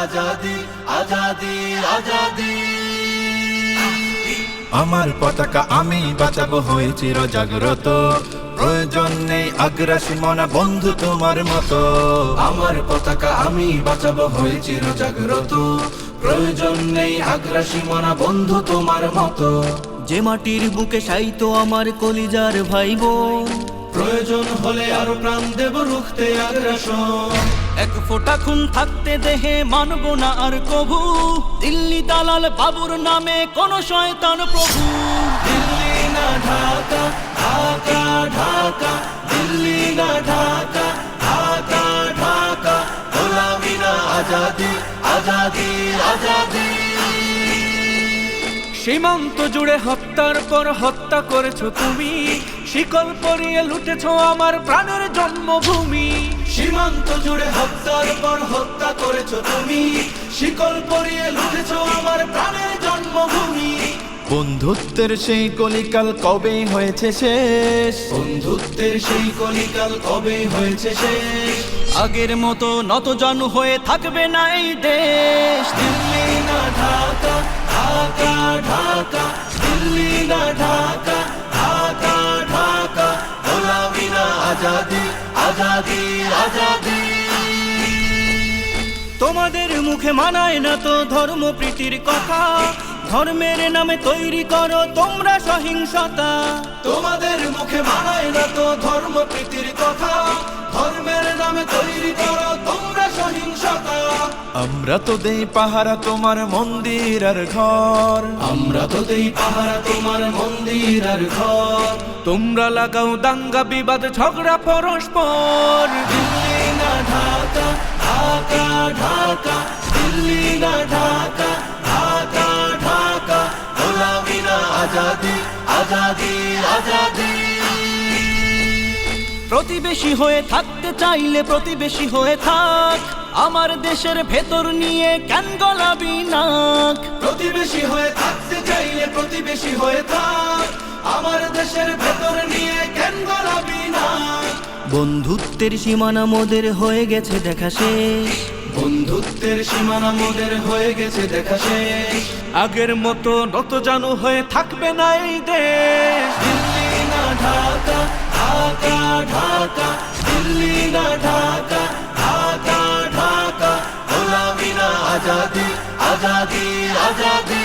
আজাদি আজাদি আজাদি। আমার পতাকা আমি বাঁচাবো হয়ে চির জাগ্রত, প্রয়োজন নেই আগ্রাসী মনা বন্ধু তোমার মতো। আমার পতাকা আমি বাঁচাবো হয়ে চির জাগ্রত, প্রয়োজন নেই আগ্রাসী মনা বন্ধু তোমার মতো। যে মাটির বুকে সাইতো আমার কলিজার ভাই বোন, প্রয়োজন হলে আরো প্রাণ দেব রুখতে আগ্রাসন। এক ফোঁটা খুন থাকতে দেহে মানব না আর কভু, দিল্লি দালাল বাবুর নামে কোন শয়তান প্রভু। দিল্লি না ঢাকা, ঢাকা ঢাকা, দিল্লি না ঢাকা, ঢাকা ঢাকা, গোলামি না আজাদি আজাদি আজাদি। সীমান্ত জুড়ে হত্যার পর হত্যা করেছো তুমি, শিকল পরিয়ে লুটেছো আমার প্রাণের জন্মভূমি। সীমান্ত জুড়ে হত্যার পর হত্যা করেছো তুমি, শিকল পরিয়ে লুটেছো আমার প্রাণের জন্মভূমি। বন্ধুত্বের সেই কলিকাল কবে হয়েছে শেষ, বন্ধুত্বের সেই কলিকাল কবে হয়েছে শেষ। আগের মতো নতজানু হয়ে থাকবে না এই দেশ। দিল্লি না ঢাকা, ঢাকা ঢাকা, দিল্লি না ঢাকা, ঢাকা ঢাকা, গোলামি না আজাদি আজাদি আজাদি। তোমাদের মুখে মানায় না তো ধর্মপ্রীতির কথা, ধর্মের নামে তৈরি করো তোমরা সহিংসতা। তোমাদের মুখে মানায় না তো ধর্মপ্রীতির কথা, ধর্মের নামে তৈরি করো তোমরা সহিংসতা। আমরা তো দেই পাহারা তোমার মন্দির আর ঘর, আমরা তো দেই পাহারা তোমার মন্দির আর ঘর। তোমরা লাগাও দাঙ্গা বিবাদ ঝগড়া পরস্পর। দিল্লি না ঢাকা, ঢাকা ঢাকা, দিল্লি না ঢাকা, ঢাকা ঢাকা, গোলামি না আজাদি আজাদি আজাদি। প্রতিবেশী হয়ে থাকতে চাইলে প্রতিবেশী হয়ে থাক, আমার দেশের ভেতর নিয়ে কেন গলাবি নাক। প্রতিবেশী হয়ে থাকতে চাইলে প্রতিবেশী হয়ে থাক, আমার দেশের ভেতর নিয়ে কেন গলাবি না। বন্ধুত্বের সীমানা মোদের হয়ে গেছে দেখা শেষ, বন্ধুত্বের সীমানা মোদের হয়ে গেছে দেখা শেষ। আগের মতো নতজানু হয়ে থাকবে না এই দেশ। দিল্লি না ঢাকা, ঢাকা ঢাকা, দিল্লি না ঢাকা, ঢাকা ঢাকা, গোলামি না আজাদি আজাদি আজাদি।